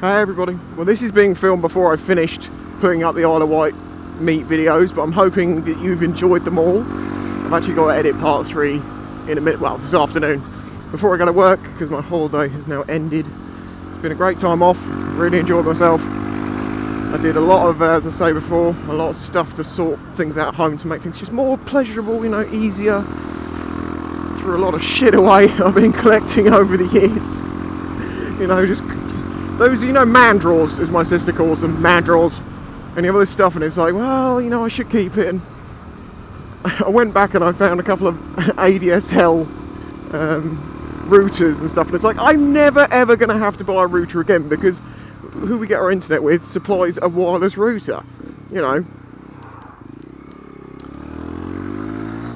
Hey everybody, well this is being filmed before I finished putting up the Isle of Wight meat videos, but I'm hoping that you've enjoyed them all. I've actually got to edit part 3 in a minute, well this afternoon, before I go to work, because my holiday has now ended. It's been a great time off, really enjoyed myself. I did a lot of, as I say before, a lot of stuff to sort things out at home to make things just more pleasurable, you know, easier. Threw a lot of shit away I've been collecting over the years. You know, just those, you know, mandrels, as my sister calls them, mandrels, and you have all this stuff, and it's like, well, you know, I should keep it. And I went back and I found a couple of ADSL routers and stuff, and it's like, I'm never ever going to have to buy a router again, because who we get our internet with supplies a wireless router, you know.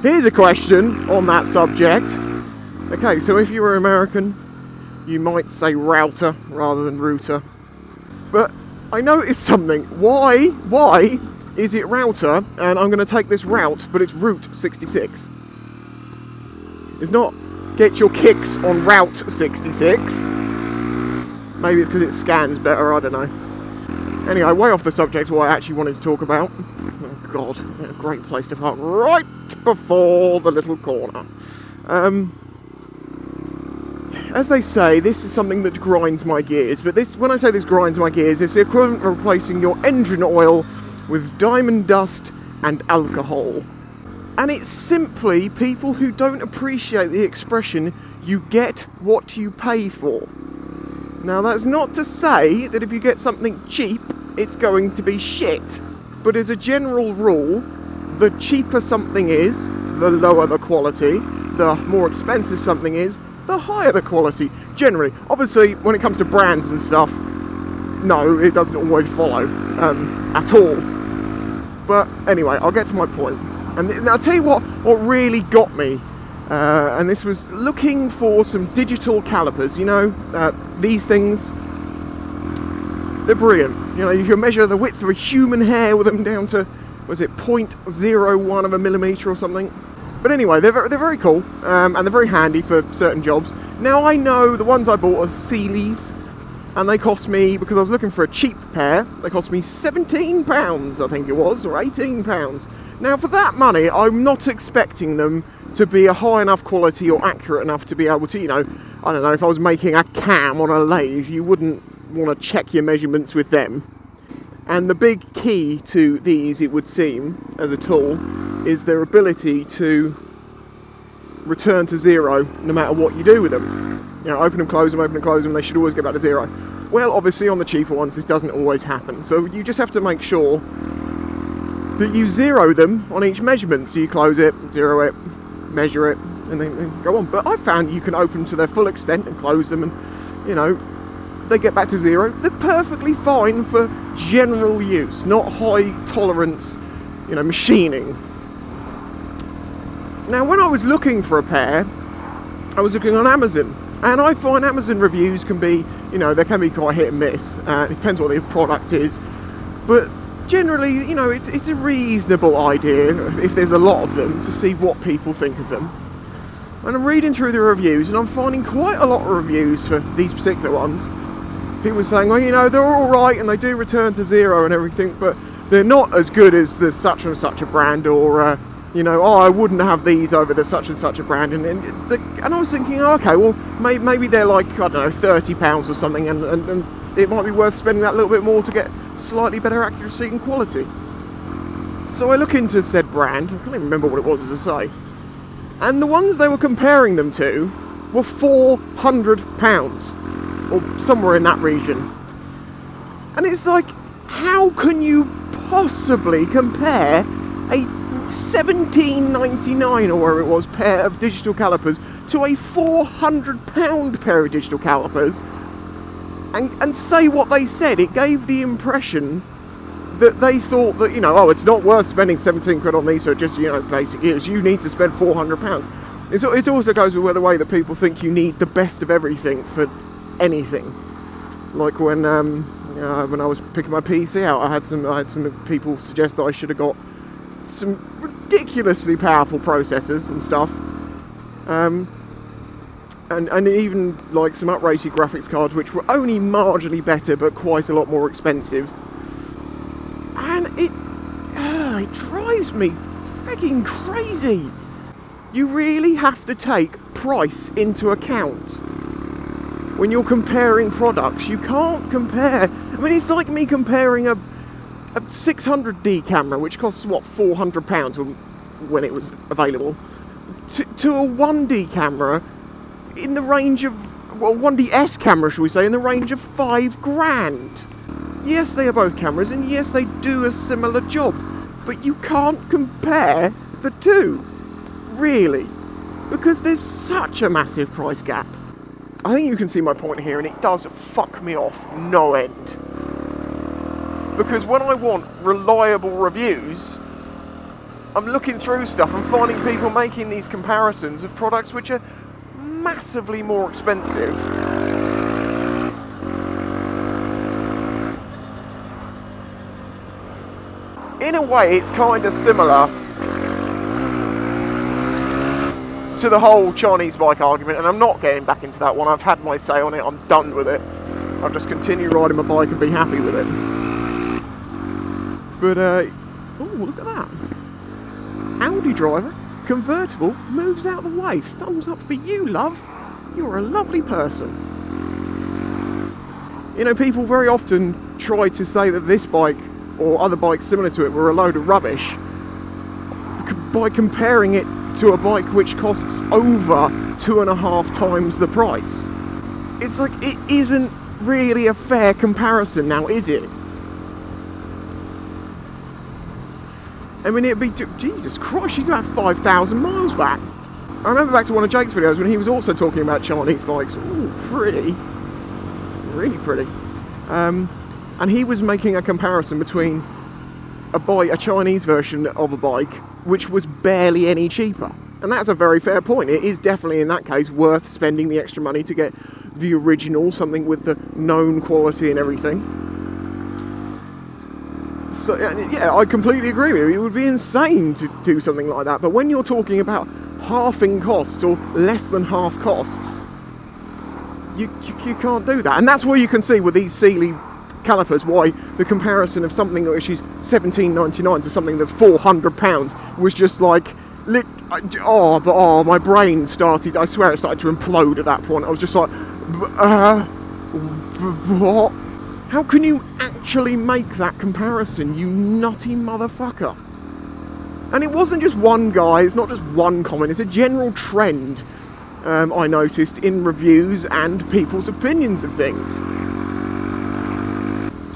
Here's a question on that subject. Okay, so if you were American, you might say router rather than router. But I noticed something. Why is it router and I'm going to take this route, but it's Route 66? It's not get your kicks on Route 66. Maybe it's because it scans better, I don't know. Anyway, way off the subject, what I actually wanted to talk about. Oh God, a great place to park right before the little corner. As they say, this is something that grinds my gears, but this, when I say this grinds my gears, it's the equivalent of replacing your engine oil with diamond dust and alcohol. And it's simply people who don't appreciate the expression, you get what you pay for. Now that's not to say that if you get something cheap, it's going to be shit. But as a general rule, the cheaper something is, the lower the quality, the more expensive something is, the higher the quality, generally. Obviously, when it comes to brands and stuff, no, it doesn't always follow, at all. But anyway, I'll get to my point. And I'll tell you what really got me, and this was looking for some digital calipers, you know, these things, they're brilliant. You know, you can measure the width of a human hair with them down to, was it 0.01 of a millimetre or something? But anyway, they're very cool, and they're very handy for certain jobs. Now I know the ones I bought are Sealy's, and they cost me, because I was looking for a cheap pair, they cost me £17, I think it was, or £18. Now for that money, I'm not expecting them to be a high enough quality or accurate enough to be able to, you know, I don't know, if I was making a cam on a lathe, you wouldn't want to check your measurements with them. And the big key to these, it would seem, as a tool, is their ability to return to zero no matter what you do with them. You know, open them, close them, they should always get back to zero. Well, obviously on the cheaper ones this doesn't always happen, so you just have to make sure that you zero them on each measurement. So you close it, zero it, measure it, and then go on. But I've found you can open to their full extent and close them, and you know, they get back to zero. They're perfectly fine for general use, not high tolerance, you know, machining. Now when I was looking for a pair, I was looking on Amazon, and I find Amazon reviews can be, you know, they can be quite hit and miss. It depends what the product is, but generally, you know, it's a reasonable idea, if there's a lot of them, to see what people think of them. And I'm reading through the reviews, and I'm finding quite a lot of reviews for these particular ones. People saying, well, you know, they're all right and they do return to zero and everything, but they're not as good as the such and such a brand, or you know, oh, I wouldn't have these over the such and such a brand. And I was thinking, oh, okay, well, maybe they're like, I don't know, £30 or something, and it might be worth spending that little bit more to get slightly better accuracy and quality. So I look into said brand, I can't even remember what it was, as I say, and the ones they were comparing them to were £400, or somewhere in that region. And it's like, how can you possibly compare a £17.99 or whatever it was pair of digital calipers to a £400 pair of digital calipers and say what they said? It gave the impression that they thought that, you know, oh, it's not worth spending 17 quid on these, so just, you know, basic use, you need to spend £400. It also goes with the way that people think you need the best of everything for anything. Like when I was picking my PC out, I had some people suggest that I should have got some ridiculously powerful processors and stuff, and even like some uprated graphics cards which were only marginally better but quite a lot more expensive. And it drives me freaking crazy. You really have to take price into account when you're comparing products. You can't compare. I mean, it's like me comparing a 600D camera, which costs what, £400 when it was available, to a 1D camera in the range of, well, 1DS camera, shall we say, in the range of £5,000. Yes, they are both cameras, and yes, they do a similar job, but you can't compare the two, really, because there's such a massive price gap. I think you can see my point here, and it does fuck me off no end. Because when I want reliable reviews, I'm looking through stuff and finding people making these comparisons of products which are massively more expensive. In a way, it's kind of similar to the whole Chinese bike argument, and I'm not getting back into that one. I've had my say on it, I'm done with it. I'll just continue riding my bike and be happy with it. But, oh, look at that. Audi driver, convertible, moves out of the way. Thumbs up for you, love. You're a lovely person. You know, people very often try to say that this bike, or other bikes similar to it, were a load of rubbish by comparing it to a bike which costs over 2.5 times the price. It's like, it isn't really a fair comparison now, is it? I mean, it'd be, Jesus Christ, she's about 5,000 miles back. I remember back to one of Jake's videos when he was also talking about Chinese bikes. Ooh, pretty. Really pretty. And he was making a comparison between a Chinese version of a bike which was barely any cheaper. And that's a very fair point. It is definitely, in that case, worth spending the extra money to get the original, something with the known quality and everything. So, yeah, I completely agree with you. It would be insane to do something like that. But when you're talking about halving costs or less than half costs, you can't do that. And that's where you can see with these Sealy calipers why the comparison of something which is £17.99 to something that's £400 was just like, my brain started, I swear it started to implode at that point. I was just like, what? How can you actually make that comparison, you nutty motherfucker? And it wasn't just one guy, it's not just one comment, it's a general trend I noticed in reviews and people's opinions of things.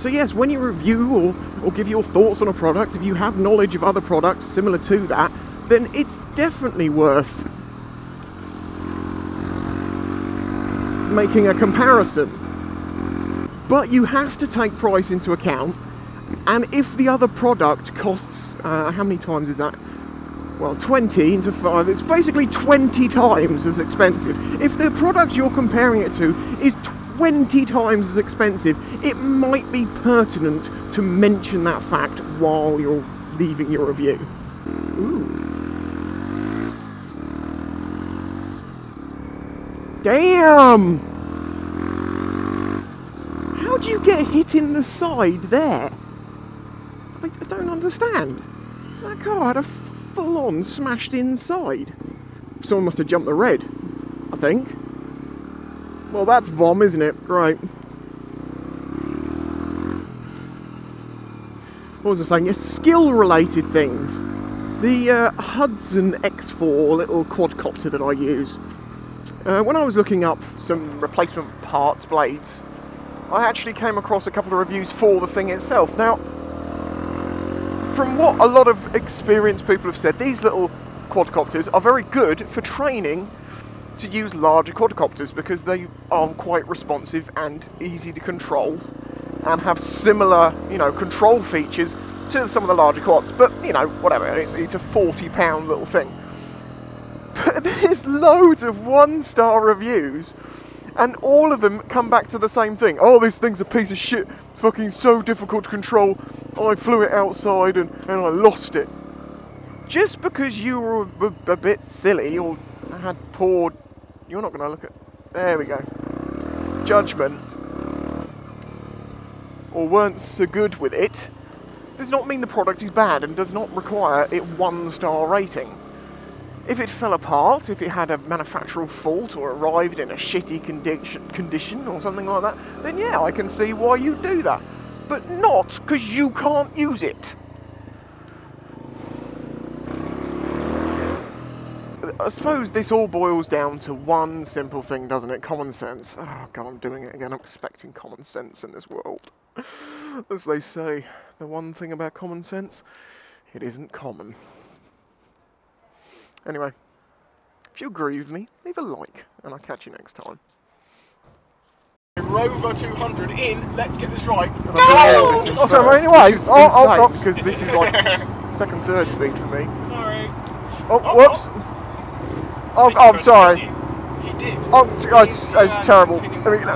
So yes, when you review or give your thoughts on a product, if you have knowledge of other products similar to that, then it's definitely worth making a comparison. But you have to take price into account, and if the other product costs, how many times is that? Well, 20 into 5, it's basically 20 times as expensive. If the product you're comparing it to is 20 times as expensive, it might be pertinent to mention that fact while you're leaving your review. Ooh. Damn! How'd you get hit in the side there? I don't understand. That car had a full-on smashed inside. Someone must have jumped the red, I think. Well, that's vom, isn't it? Great. What was I saying? Yes, skill-related things. The Hudson X4 little quadcopter that I use. When I was looking up some replacement parts, blades, I actually came across a couple of reviews for the thing itself. Now, from what a lot of experienced people have said, these little quadcopters are very good for training to use larger quadcopters because they are quite responsive and easy to control and have similar, control features to some of the larger quads. But, whatever, it's a £40 little thing. But there's loads of one-star reviews, and all of them come back to the same thing. Oh, this thing's a piece of shit, fucking so difficult to control, I flew it outside and I lost it. Just because you were a bit silly or had poor... You're not going to look at... There we go. Judgment, or weren't so good with it, does not mean the product is bad and does not require it 1-star rating. If it fell apart, if it had a manufacturer fault or arrived in a shitty condition or something like that, then yeah, I can see why you do that. But not because you can't use it. I suppose this all boils down to one simple thing, doesn't it? Common sense. Oh god, I'm doing it again. I'm expecting common sense in this world. As they say, the one thing about common sense, it isn't common. Anyway, if you agree with me, leave a like, and I'll catch you next time. Rover 200 in, let's get this right. Oh, sorry, anyway, because this is like second, third speed for me. Sorry. Oh, whoops. Oh, I'm sorry. He did. Oh, it's terrible. I mean,